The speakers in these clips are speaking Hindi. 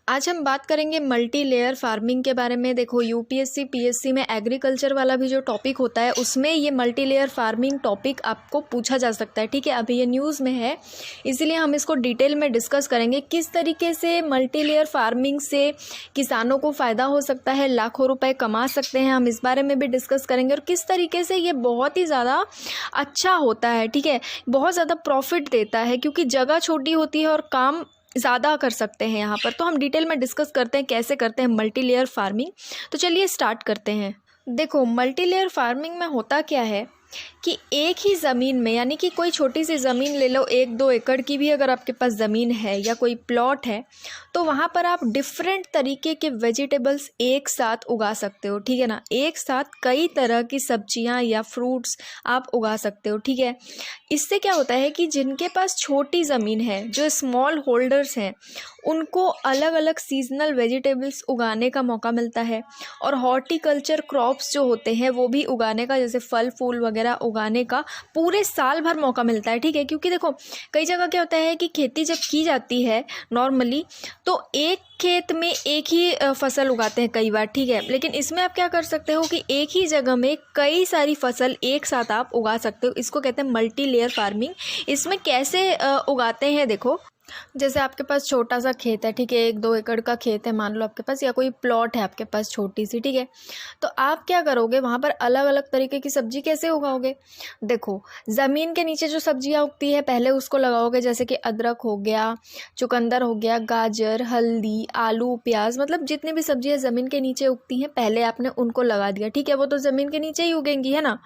आज हम बात करेंगे मल्टी लेयर फार्मिंग के बारे में। देखो यूपीएससी पीएससी में एग्रीकल्चर वाला भी जो टॉपिक होता है उसमें ये मल्टी लेयर फार्मिंग टॉपिक आपको पूछा जा सकता है। ठीक है, अभी ये न्यूज़ में है इसीलिए हम इसको डिटेल में डिस्कस करेंगे किस तरीके से मल्टी लेयर फार्मिंग से किसानों को फ़ायदा हो सकता है, लाखों रुपए कमा सकते हैं। हम इस बारे में भी डिस्कस करेंगे और किस तरीके से ये बहुत ही ज़्यादा अच्छा होता है। ठीक है, बहुत ज़्यादा प्रॉफिट देता है क्योंकि जगह छोटी होती है और काम ज़्यादा कर सकते हैं यहाँ पर। तो हम डिटेल में डिस्कस करते हैं कैसे करते हैं मल्टी लेयर फार्मिंग। तो चलिए स्टार्ट करते हैं। देखो मल्टी लेयर फार्मिंग में होता क्या है कि एक ही ज़मीन में, यानी कि कोई छोटी सी ज़मीन ले लो, 1-2 एकड़ की भी अगर आपके पास ज़मीन है या कोई प्लॉट है, तो वहाँ पर आप डिफरेंट तरीके के वेजिटेबल्स एक साथ उगा सकते हो। ठीक है ना, एक साथ कई तरह की सब्जियाँ या फ्रूट्स आप उगा सकते हो। ठीक है, इससे क्या होता है कि जिनके पास छोटी ज़मीन है, जो स्मॉल होल्डर्स हैं, उनको अलग अलग सीजनल वेजिटेबल्स उगाने का मौका मिलता है और हॉर्टिकल्चर क्रॉप्स जो होते हैं वो भी उगाने का, जैसे फल फूल वगैरह उगाने का पूरे साल भर मौका मिलता है। ठीक है, क्योंकि देखो कई जगह क्या होता है कि खेती जब की जाती है नॉर्मली तो एक खेत में एक ही फसल उगाते हैं कई बार। ठीक है, लेकिन इसमें आप क्या कर सकते हो कि एक ही जगह में कई सारी फसल एक साथ आप उगा सकते हो। इसको कहते हैं मल्टी लेयर फार्मिंग। इसमें कैसे उगाते हैं, देखो जैसे आपके पास छोटा सा खेत है, ठीक है, 1-2 एकड़ का खेत है मान लो आपके पास, या कोई प्लॉट है आपके पास छोटी सी। ठीक है, तो आप क्या करोगे, वहाँ पर अलग अलग तरीके की सब्जी कैसे उगाओगे। देखो ज़मीन के नीचे जो सब्जियाँ उगती है पहले उसको लगाओगे, जैसे कि अदरक हो गया, चुकंदर हो गया, गाजर, हल्दी, आलू, प्याज, मतलब जितनी भी सब्जियाँ ज़मीन के नीचे उगती हैं पहले आपने उनको लगा दिया। ठीक है, वो तो ज़मीन के नीचे ही उगेंगी, है ना।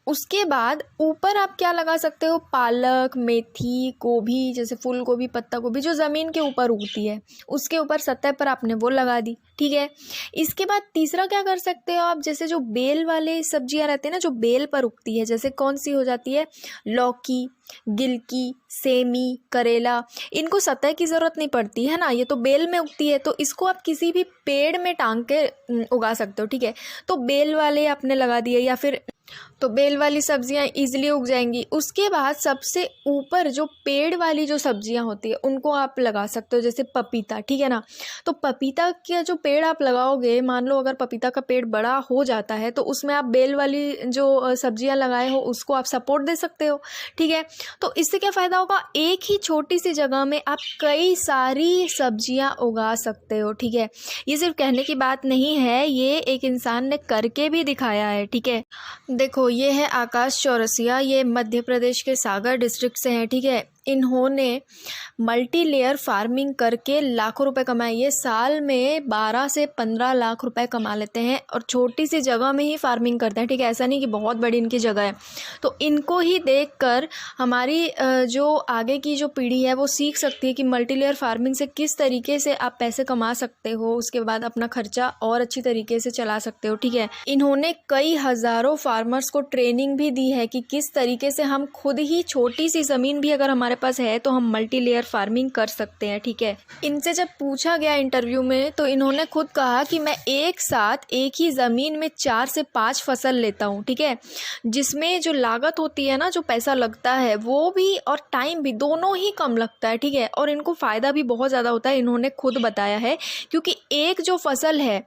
उसके बाद ऊपर आप क्या लगा सकते हो, पालक, मेथी, गोभी, जैसे फूल गोभी, पत्ता गोभी, जो ज़मीन के ऊपर उगती है उसके ऊपर सतह पर आपने वो लगा दी। ठीक है, इसके बाद तीसरा क्या कर सकते हो आप, जैसे जो बेल वाले सब्जियां रहती है ना, जो बेल पर उगती है, जैसे कौन सी हो जाती है, लौकी, गिलकी, सेमी, करेला, इनको सतह की ज़रूरत नहीं पड़ती है ना, ये तो बेल में उगती है, तो इसको आप किसी भी पेड़ में टांग के उगा सकते हो। ठीक है, तो बेल वाले आपने लगा दिए, या फिर तो बेल वाली सब्जियां इजीली उग जाएंगी। उसके बाद सबसे ऊपर जो पेड़ वाली जो सब्जियां होती है उनको आप लगा सकते हो, जैसे पपीता। ठीक है ना, तो पपीता का जो पेड़ आप लगाओगे, मान लो अगर पपीता का पेड़ बड़ा हो जाता है तो उसमें आप बेल वाली जो सब्जियां लगाए हो उसको आप सपोर्ट दे सकते हो। ठीक है, तो इससे क्या फ़ायदा होगा, एक ही छोटी सी जगह में आप कई सारी सब्जियां उगा सकते हो। ठीक है, ये सिर्फ कहने की बात नहीं है, ये एक इंसान ने करके भी दिखाया है। ठीक है, देखो ये है आकाश चौरसिया, ये मध्य प्रदेश के सागर डिस्ट्रिक्ट से हैं। ठीक है, इन्होंने मल्टी लेयर फार्मिंग करके लाखों रुपए कमाए। ये साल में 12 से 15 लाख रुपए कमा लेते हैं और छोटी सी जगह में ही फार्मिंग करते हैं। ठीक है, ऐसा नहीं कि बहुत बड़ी इनकी जगह है। तो इनको ही देखकर हमारी जो आगे की जो पीढ़ी है वो सीख सकती है कि मल्टी लेयर फार्मिंग से किस तरीके से आप पैसे कमा सकते हो, उसके बाद अपना खर्चा और अच्छी तरीके से चला सकते हो। ठीक है, इन्होंने कई हज़ारों फार्मर्स को ट्रेनिंग भी दी है कि किस तरीके से हम खुद ही, छोटी सी ज़मीन भी अगर हमारे पास है तो हम मल्टी लेयर फार्मिंग कर सकते हैं। ठीक है, इनसे जब पूछा गया इंटरव्यू में तो इन्होंने खुद कहा कि मैं एक साथ एक ही ज़मीन में 4 से 5 फसल लेता हूँ। ठीक है, जिसमें जो लागत होती है ना, जो पैसा लगता है वो भी और टाइम भी दोनों ही कम लगता है। ठीक है, और इनको फ़ायदा भी बहुत ज़्यादा होता है, इन्होंने खुद बताया है, क्योंकि एक जो फसल है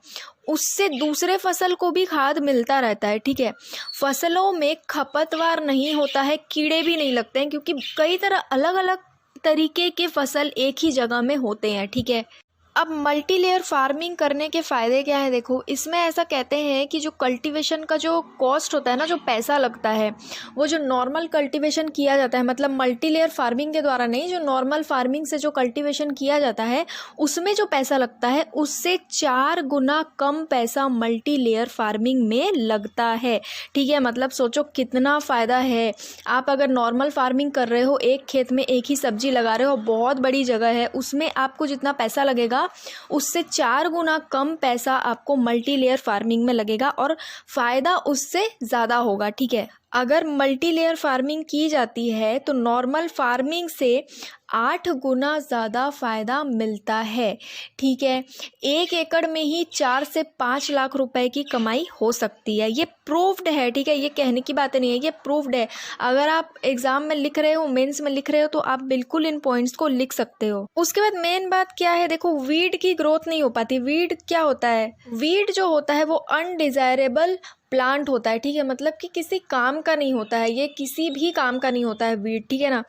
उससे दूसरे फसल को भी खाद मिलता रहता है। ठीक है, फसलों में खपतवार नहीं होता है, कीड़े भी नहीं लगते हैं, क्योंकि कई तरह अलग अलग तरीके के फसल एक ही जगह में होते हैं। ठीक है, अब मल्टी लेयर फार्मिंग करने के फ़ायदे क्या है, देखो इसमें ऐसा कहते हैं कि जो कल्टीवेशन का जो कॉस्ट होता है ना, जो पैसा लगता है, वो जो नॉर्मल कल्टीवेशन किया जाता है, मतलब मल्टी लेयर फार्मिंग के द्वारा नहीं, जो नॉर्मल फार्मिंग से जो कल्टीवेशन किया जाता है उसमें जो पैसा लगता है उससे 4 गुना कम पैसा मल्टी लेयर फार्मिंग में लगता है। ठीक है, मतलब सोचो कितना फ़ायदा है। आप अगर नॉर्मल फार्मिंग कर रहे हो, एक खेत में एक ही सब्जी लगा रहे हो, बहुत बड़ी जगह है, उसमें आपको जितना पैसा लगेगा उससे 4 गुना कम पैसा आपको मल्टी लेयर फार्मिंग में लगेगा और फ़ायदा उससे ज़्यादा होगा। ठीक है, अगर मल्टी लेयर फार्मिंग की जाती है तो नॉर्मल फार्मिंग से 8 गुना ज़्यादा फ़ायदा मिलता है। ठीक है, 1 एकड़ में ही 4 से 5 लाख रुपए की कमाई हो सकती है। ये प्रूव्ड है। ठीक है, ये कहने की बात नहीं है, ये प्रूव्ड है। अगर आप एग्ज़ाम में लिख रहे हो, मेंस में लिख रहे हो, तो आप बिल्कुल इन पॉइंट्स को लिख सकते हो। उसके बाद मेन बात क्या है, देखो वीड की ग्रोथ नहीं हो पाती। वीड क्या होता है, वीड जो होता है वो अनडिज़ायरेबल प्लांट होता है। ठीक है, मतलब कि किसी काम का नहीं होता है, ये किसी भी काम का नहीं होता है वीड। ठीक है ना,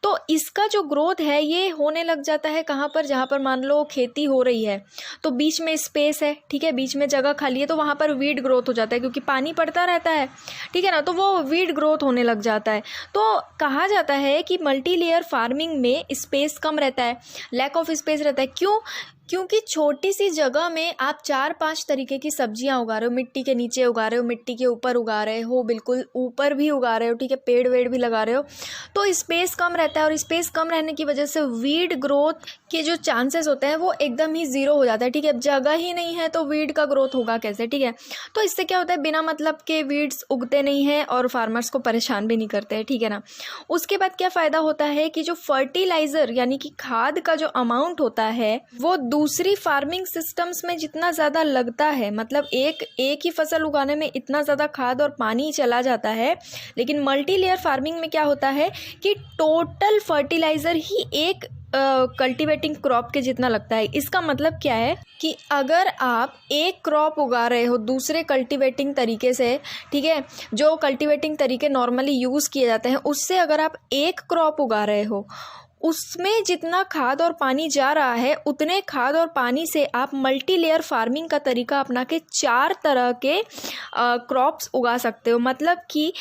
तो इसका जो ग्रोथ है ये होने लग जाता है कहाँ पर, जहाँ पर मान लो खेती हो रही है तो बीच में स्पेस है। ठीक है, बीच में जगह खाली है तो वहाँ पर वीड ग्रोथ हो जाता है, क्योंकि पानी पड़ता रहता है। ठीक है ना, तो वो वीड ग्रोथ होने लग जाता है। तो कहा जाता है कि मल्टी लेयर फार्मिंग में स्पेस कम रहता है, लैक ऑफ स्पेस रहता है। क्यों? क्योंकि छोटी सी जगह में आप 4-5 तरीके की सब्जियां उगा रहे हो। मिट्टी के नीचे उगा रहे हो, मिट्टी के ऊपर उगा रहे हो, बिल्कुल ऊपर भी उगा रहे हो। ठीक है, पेड़ वेड़ भी लगा रहे हो, तो स्पेस कम रहता है और स्पेस कम रहने की वजह से वीड ग्रोथ के जो चांसेस होते हैं वो एकदम ही ज़ीरो हो जाता है। ठीक है, अब जगह ही नहीं है तो वीड का ग्रोथ होगा कैसे। ठीक है, तो इससे क्या होता है, बिना मतलब के वीड्स उगते नहीं हैं और फार्मर्स को परेशान भी नहीं करते हैं। ठीक है ना, उसके बाद क्या फ़ायदा होता है कि जो फर्टिलाइज़र यानी कि खाद का जो अमाउंट होता है वो दूसरी फार्मिंग सिस्टम्स में जितना ज़्यादा लगता है, मतलब एक ही फसल उगाने में इतना ज़्यादा खाद और पानी चला जाता है, लेकिन मल्टी लेयर फार्मिंग में क्या होता है कि टोटल फर्टिलाइज़र ही एक कल्टीवेटिंग क्रॉप के जितना लगता है। इसका मतलब क्या है कि अगर आप एक क्रॉप उगा रहे हो दूसरे कल्टीवेटिंग तरीके से, ठीक है, जो कल्टीवेटिंग तरीके नॉर्मली यूज़ किए जाते हैं उससे अगर आप एक क्रॉप उगा रहे हो, उसमें जितना खाद और पानी जा रहा है उतने खाद और पानी से आप मल्टी लेयर फार्मिंग का तरीका अपना के 4 तरह के क्रॉप्स उगा सकते हो। मतलब कि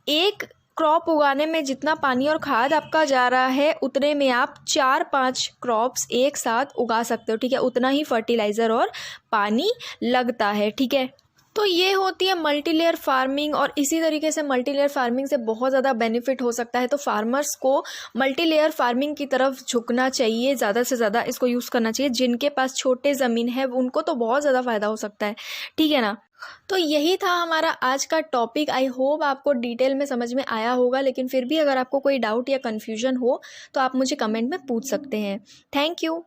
एक क्रॉप उगाने में जितना पानी और खाद आपका जा रहा है उतने में आप 4-5 क्रॉप्स एक साथ उगा सकते हो। ठीक है, उतना ही फर्टिलाइज़र और पानी लगता है। ठीक है, तो ये होती है मल्टी लेयर फार्मिंग, और इसी तरीके से मल्टी लेयर फार्मिंग से बहुत ज़्यादा बेनिफिट हो सकता है। तो फार्मर्स को मल्टी लेयर फार्मिंग की तरफ झुकना चाहिए, ज़्यादा से ज़्यादा इसको यूज़ करना चाहिए। जिनके पास छोटे ज़मीन है उनको तो बहुत ज़्यादा फ़ायदा हो सकता है। ठीक है ना, तो यही था हमारा आज का टॉपिक। आई होप आपको डिटेल में समझ में आया होगा, लेकिन फिर भी अगर आपको कोई डाउट या कन्फ्यूजन हो तो आप मुझे कमेंट में पूछ सकते हैं। Thank you.